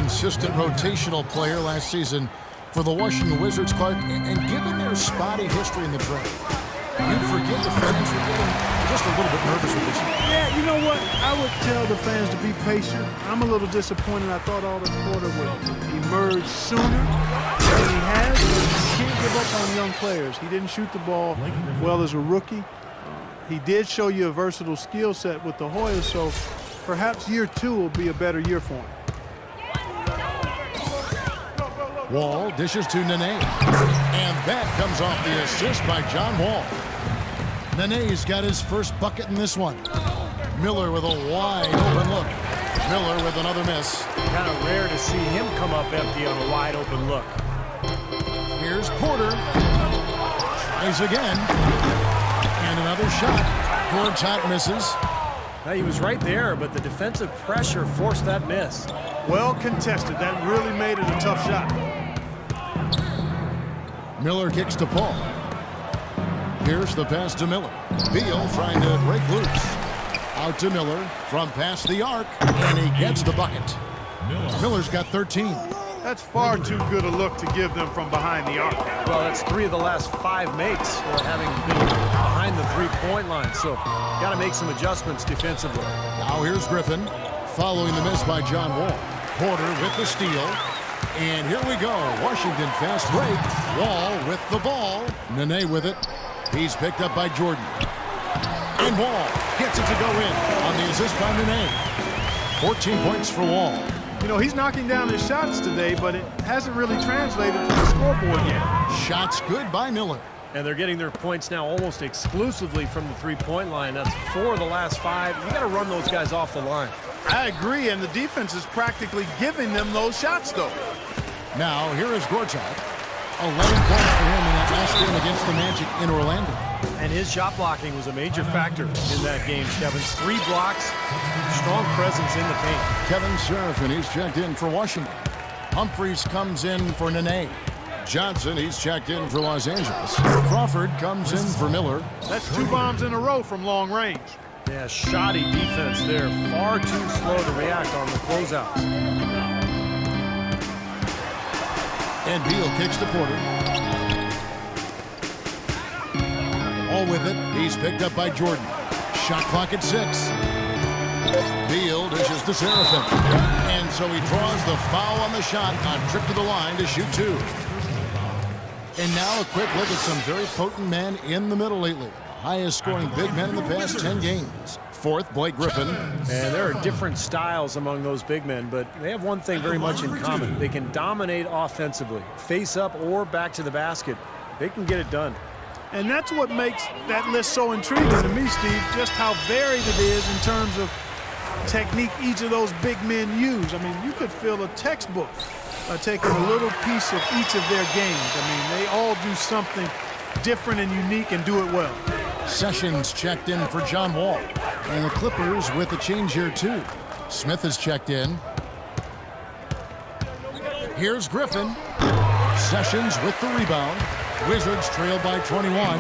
consistent rotational player last season for the Washington Wizards, Clark. And given their spotty history in the draft, you'd forget the fans were getting just a little bit nervous with this. Yeah, you know what? I would tell the fans to be patient. I'm a little disappointed. I thought Otto Porter would emerge sooner than he has. But you can't give up on young players. He didn't shoot the ball well as a rookie. He did show you a versatile skill set with the Hoyas, so perhaps year 2 will be a better year for him. Wall dishes to Nene. And that comes off the assist by John Wall. Nene's got his first bucket in this one. Miller with a wide open look. Miller with another miss. Kind of rare to see him come up empty on a wide open look. Here's Porter. Tries again. And another shot. Gortat misses. Now, he was right there, but the defensive pressure forced that miss. Well contested. That really made it a tough shot. Miller kicks to Paul. Here's the pass to Miller. Beal trying to break loose. Out to Miller from past the arc, and he gets the bucket. Miller's got 13. That's far too good a look to give them from behind the arc. Well, that's 3 of the last 5 makes having been behind the three-point line, so got to make some adjustments defensively. Now here's Griffin following the miss by John Wall. Porter with the steal. And here we go. Washington fast break. Wall with the ball. Nene with it. He's picked up by Jordan. And Wall gets it to go in on the assist by Nene. 14 points for Wall. You know, he's knocking down his shots today, but it hasn't really translated to the scoreboard yet. Shots good by Miller. And they're getting their points now almost exclusively from the three-point line. That's 4 of the last 5. You got to run those guys off the line. I agree, and the defense is practically giving them those shots, though. Now, here is Gortat. 11 points for him in that last game against the Magic in Orlando. And his shot blocking was a major factor in that game, Kevin. 3 blocks, strong presence in the paint. Kevin Seraphin, he's checked in for Washington. Humphries comes in for Nene. Johnson, he's checked in for Los Angeles. Crawford comes in for Miller. That's 2 bombs in a row from long range. Yeah, shoddy defense there. Far too slow to react on the closeouts. And Beal kicks to Porter. All with it. He's picked up by Jordan. Shot clock at 6. Beal dishes to Seraphin. And so he draws the foul on the shot on trip to the line to shoot 2. And now a quick look at some very potent men in the middle lately. Highest scoring big men in the past 10 games. 4th, Blake Griffin. And there are different styles among those big men, but they have one thing very much in common. They can dominate offensively, face up or back to the basket. They can get it done. And that's what makes that list so intriguing to me, Steve, just how varied it is in terms of technique each of those big men use. I mean, you could fill a textbook taking a little piece of each of their games. I mean, they all do something different and unique and do it well. Sessions checked in for John Wall. And the Clippers with a change here, too. Smith is checked in. Here's Griffin. Sessions with the rebound. Wizards trail by 21.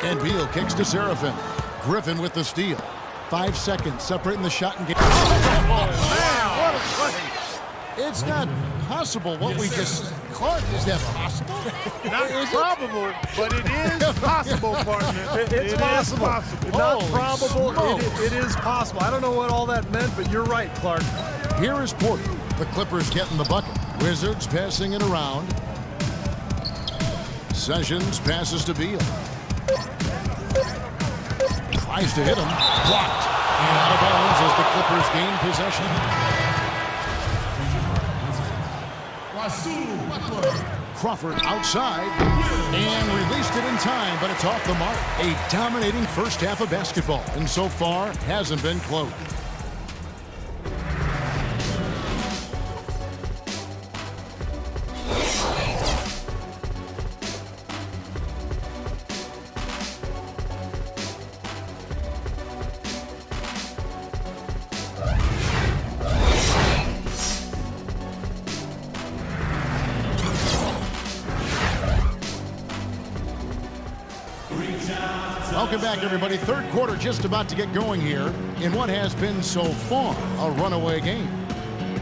And Beal kicks to Seraphin. Griffin with the steal. 5 seconds separating the shot and game. Oh, man, what a play. It's not possible what we just... Clark, is that possible? Not probable, but it is possible, partner. It's possible. Not probable. It is possible. I don't know what all that meant, but you're right, Clark. Here is Porter. The Clippers getting the bucket. Wizards passing it around. Sessions passes to Beal. Tries to hit him. Blocked. And out of bounds as the Clippers gain possession. Crawford outside and released it in time, but it's off the mark. A dominating first half of basketball, and so far hasn't been close. Welcome back, everybody. Third quarter just about to get going here in what has been so far a runaway game.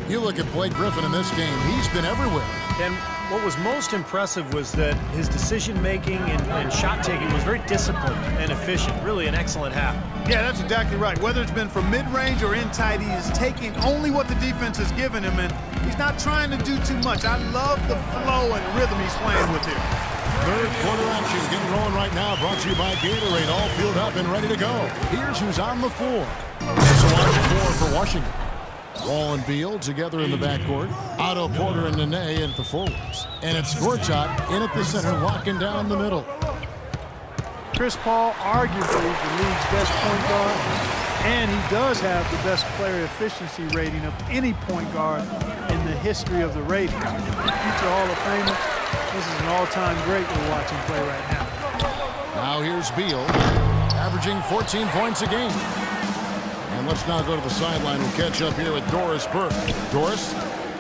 You look at Blake Griffin in this game. He's been everywhere. And what was most impressive was that his decision-making and shot-taking was very disciplined and efficient. Really an excellent half. Yeah, that's exactly right. Whether it's been from mid-range or in tight, he is taking only what the defense has given him, and he's not trying to do too much. I love the flow and rhythm he's playing with here. Third quarter action getting rolling right now. Brought to you by Gatorade. All filled up and ready to go. Here's who's on the floor. So on the floor for Washington. Wall and Beal together in the backcourt. Otto Porter and Nene at the forwards. And it's Gortat in at the center, locking down the middle. Chris Paul, arguably the league's best point guard, and he does have the best player efficiency rating of any point guard in the history of the rating. Future Hall of Famer, this is an all-time great we're watching play right now. Now here's Beal, averaging 14 points a game. And let's now go to the sideline. We'll catch up here with Doris Burke. Doris?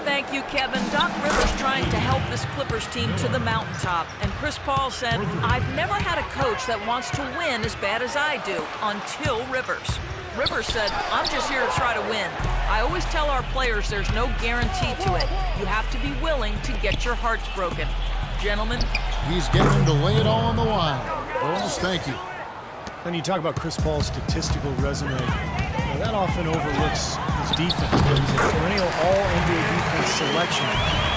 Thank you, Kevin. Doc Rivers trying to help this Clippers team to the mountaintop. And Chris Paul said, I've never had a coach that wants to win as bad as I do until Rivers. Rivers said, I'm just here to try to win. I always tell our players there's no guarantee to it. You have to be willing to get your hearts broken. Gentlemen. He's getting him to lay it all on the line. Doris, thank you. When you talk about Chris Paul's statistical resume, that often overlooks his defense, but he's a perennial all-NBA defense selection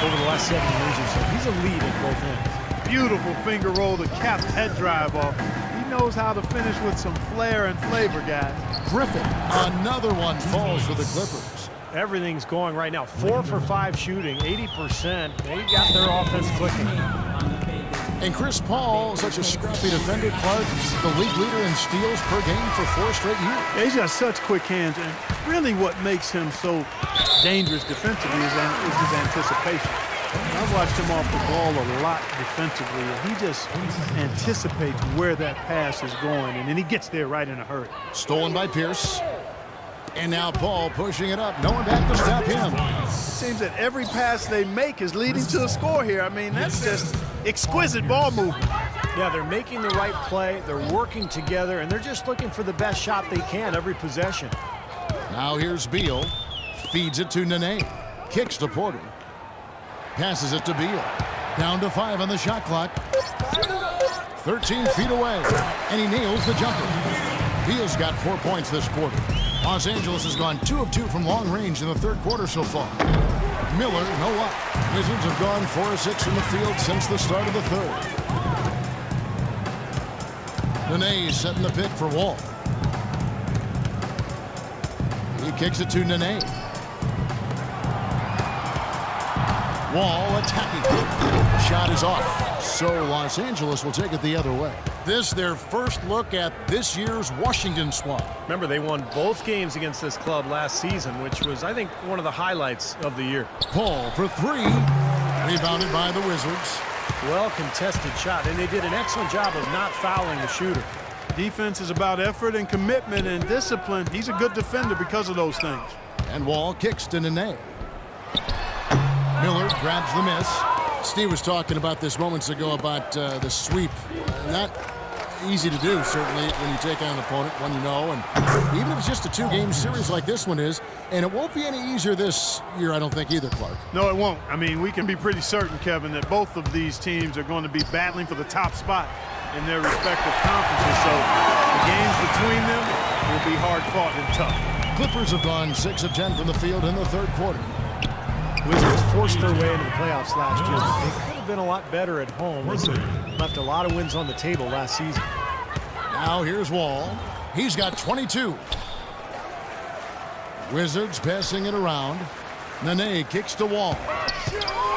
over the last 7 years or so. He's a lead at both ends. Beautiful finger roll to cap that drive off. He knows how to finish with some flair and flavor, guys. Griffin, another one falls for the Clippers. Everything's going right now. 4 for 5 shooting, 80%. They got their offense clicking. And Chris Paul, such a scrappy defender, Clark, the league leader in steals per game for 4 straight years. Yeah, he's got such quick hands, and really what makes him so dangerous defensively is his anticipation. I've watched him off the ball a lot defensively, and he just anticipates where that pass is going, and then he gets there right in a hurry. Stolen by Pierce. And now Paul pushing it up. No one back to stop him. It seems that every pass they make is leading to a score here. I mean, that's just exquisite ball movement. Yeah, they're making the right play, they're working together, and they're just looking for the best shot they can every possession. Now here's Beal. Feeds it to Nene. Kicks to Porter. Passes it to Beal. Down to 5 on the shot clock. 13 feet away. And he nails the jumper. Beal's got 4 points this quarter. Los Angeles has gone 2 of 2 from long range in the third quarter so far. Miller, no luck. Wizards have gone 4 of 6 from the field since the start of the third. Nene setting the pick for Wall. He kicks it to Nene. Wall attacking. Shot is off. So Los Angeles will take it the other way. This their first look at this year's Washington squad. Remember, they won both games against this club last season, which was, I think, one of the highlights of the year. Paul for 3. Rebounded by the Wizards. Well-contested shot, and they did an excellent job of not fouling the shooter. Defense is about effort and commitment and discipline. He's a good defender because of those things. And Wall kicks to Nene. Miller grabs the miss. Steve was talking about this moments ago about the sweep. Not easy to do, certainly, when you take on an opponent, one you know. And even if it's just a 2-game series like this one is, and it won't be any easier this year, I don't think, either, Clark. No, it won't. I mean, we can be pretty certain, Kevin, that both of these teams are going to be battling for the top spot in their respective conferences. So the games between them will be hard-fought and tough. Clippers have gone 6 of 10 from the field in the third quarter. Wizards forced their way into the playoffs last year, but they could have been a lot better at home. They left a lot of wins on the table last season. Now here's Wall. He's got 22. Wizards passing it around. Nene kicks to Wall.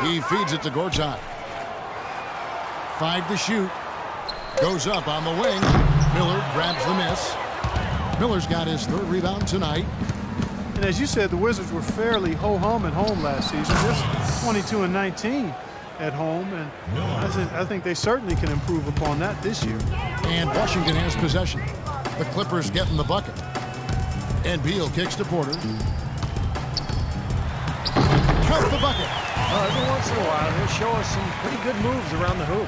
He feeds it to Gortat. 5 to shoot. Goes up on the wing. Miller grabs the miss. Miller's got his 3rd rebound tonight. And as you said, the Wizards were fairly ho-hum at home last season. Just 22-19 at home, and I think they certainly can improve upon that this year. And Washington has possession. The Clippers getting the bucket. And Beal kicks to Porter. Count the bucket. Every once in a while, he'll show us some pretty good moves around the hoop.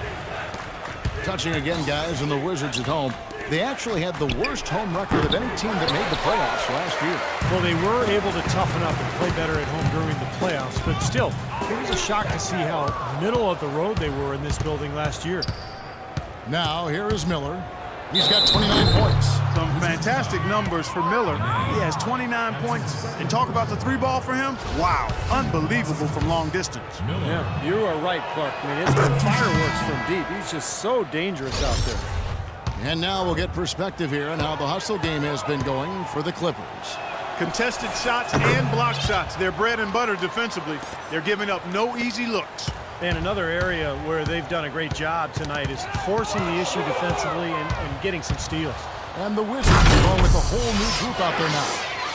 Touching again, guys, and the Wizards at home. they actually had the worst home record of any team that made the playoffs last year. Well, they were able to toughen up and play better at home during the playoffs, but still, it was a shock to see how middle of the road they were in this building last year. Now, here is Miller. He's got 29 points. Some fantastic numbers for Miller. He has 29 points. And talk about the three ball for him. Wow, unbelievable from long distance. Yeah, you are right, Clark. I mean, it's been fireworks from deep. He's just so dangerous out there. And now we'll get perspective here on how the hustle game has been going for the Clippers. Contested shots and block shots. They're bread and butter defensively. They're giving up no easy looks. And another area where they've done a great job tonight is forcing the issue defensively and getting some steals. And the Wizards are going with a whole new group out there now.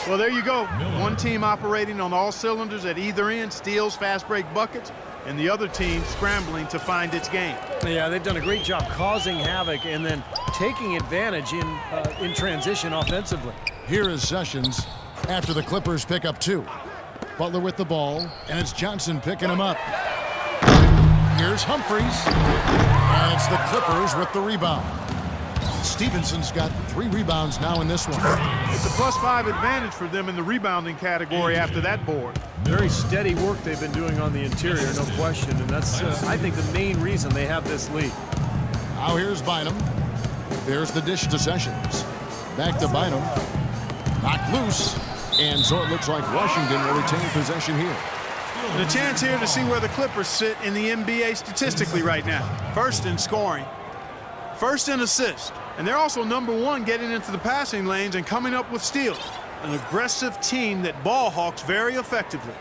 Well, there you go. One team operating on all cylinders at either end, steals, fast break buckets, and the other team scrambling to find its game. Yeah, they've done a great job causing havoc and then taking advantage in transition offensively. Here is Sessions after the Clippers pick up 2. Butler with the ball, and it's Johnson picking him up. Here's Humphries, and it's the Clippers with the rebound. Stevenson's got 3 rebounds now in this one. It's a +5 advantage for them in the rebounding category after that board. Very steady work they've been doing on the interior, no question, and that's, I think, the main reason they have this lead. Now here's Bynum. There's the dish to Sessions. Back to Bynum. Knocked loose, and so it looks like Washington will retain possession here. And a chance here to see where the Clippers sit in the NBA statistically right now. First in scoring, first in assists, and they're also #1 getting into the passing lanes and coming up with steals. An aggressive team that ball hawks very effectively.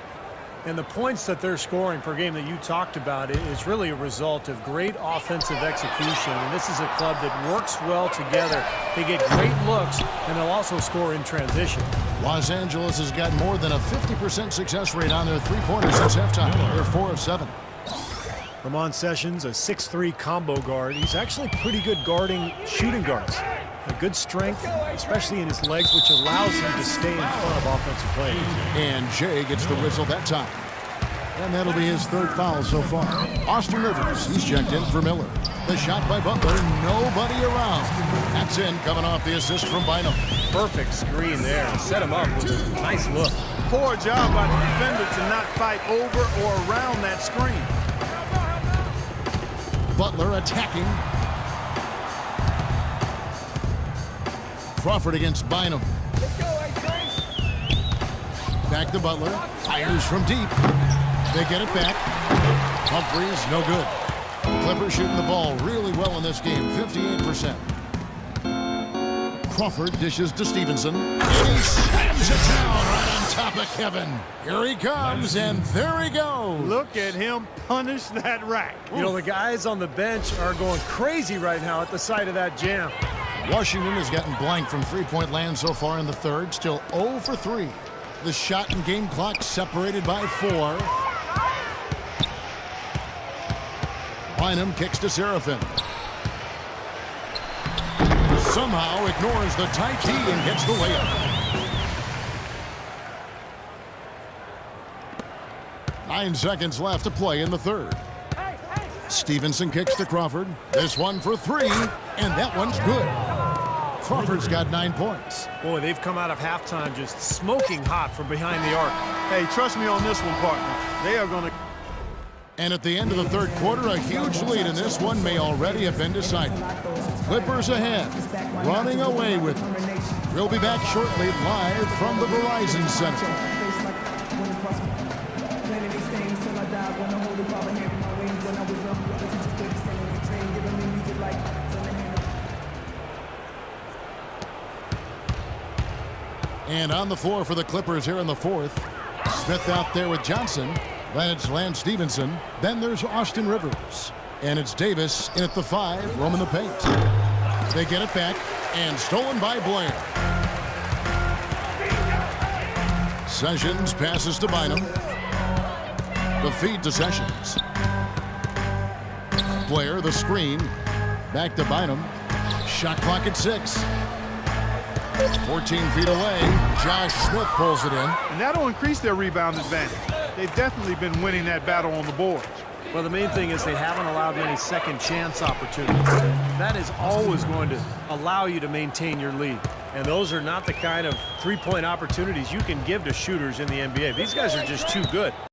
And the points that they're scoring per game that you talked about is really a result of great offensive execution. And this is a club that works well together. They get great looks, and they'll also score in transition. Los Angeles has got more than a 50% success rate on their three-pointers since halftime. They're 4 of 7. Ramon Sessions, a 6'3" combo guard. He's actually pretty good guarding shooting guards. A good strength, especially in his legs, which allows him to stay in front of offensive players. And Jay gets the whistle that time. And that'll be his 3rd foul so far. Austin Rivers, he's checked in for Miller. The shot by Butler, nobody around. That's in, coming off the assist from Bynum. Perfect screen there. Set him up with a nice look. Poor job by the defender to not fight over or around that screen. Butler attacking. Crawford against Bynum. Back to Butler. Fires from deep. They get it back. Humphries, no good. The Clippers shooting the ball really well in this game, 58%. Crawford dishes to Stevenson. And he slams it down right on top of Kevin. Here he comes, and there he goes. Look at him punish that rack. You know, the guys on the bench are going crazy right now at the sight of that jam. Washington has gotten blank from three-point land so far in the third, still 0 for 3. The shot and game clock separated by 4. Bynum kicks to Serafin. Somehow ignores the tight D and gets the layup. 9 seconds left to play in the third. Stevenson kicks to Crawford. This one for 3, and that one's good. Crawford's got 9 points. Boy, they've come out of halftime just smoking hot from behind the arc. Hey, trust me on this one, partner. They are going to... And at the end of the third quarter, a huge lead in this one may already have been decided. Clippers ahead, running away with it. We'll be back shortly live from the Verizon Center. And on the floor for the Clippers here in the fourth. Smith out there with Johnson. Then it's Lance Stevenson. Then there's Austin Rivers. And it's Davis in at the 5, roaming the paint. They get it back, and stolen by Blair. Sessions passes to Bynum. The feed to Sessions. Blair, the screen. Back to Bynum. Shot clock at 6. 14 feet away. Josh Smith pulls it in. And that'll increase their rebound advantage. They've definitely been winning that battle on the boards. Well, the main thing is they haven't allowed many second chance opportunities. That is always going to allow you to maintain your lead. And those are not the kind of three-point opportunities you can give to shooters in the NBA. These guys are just too good.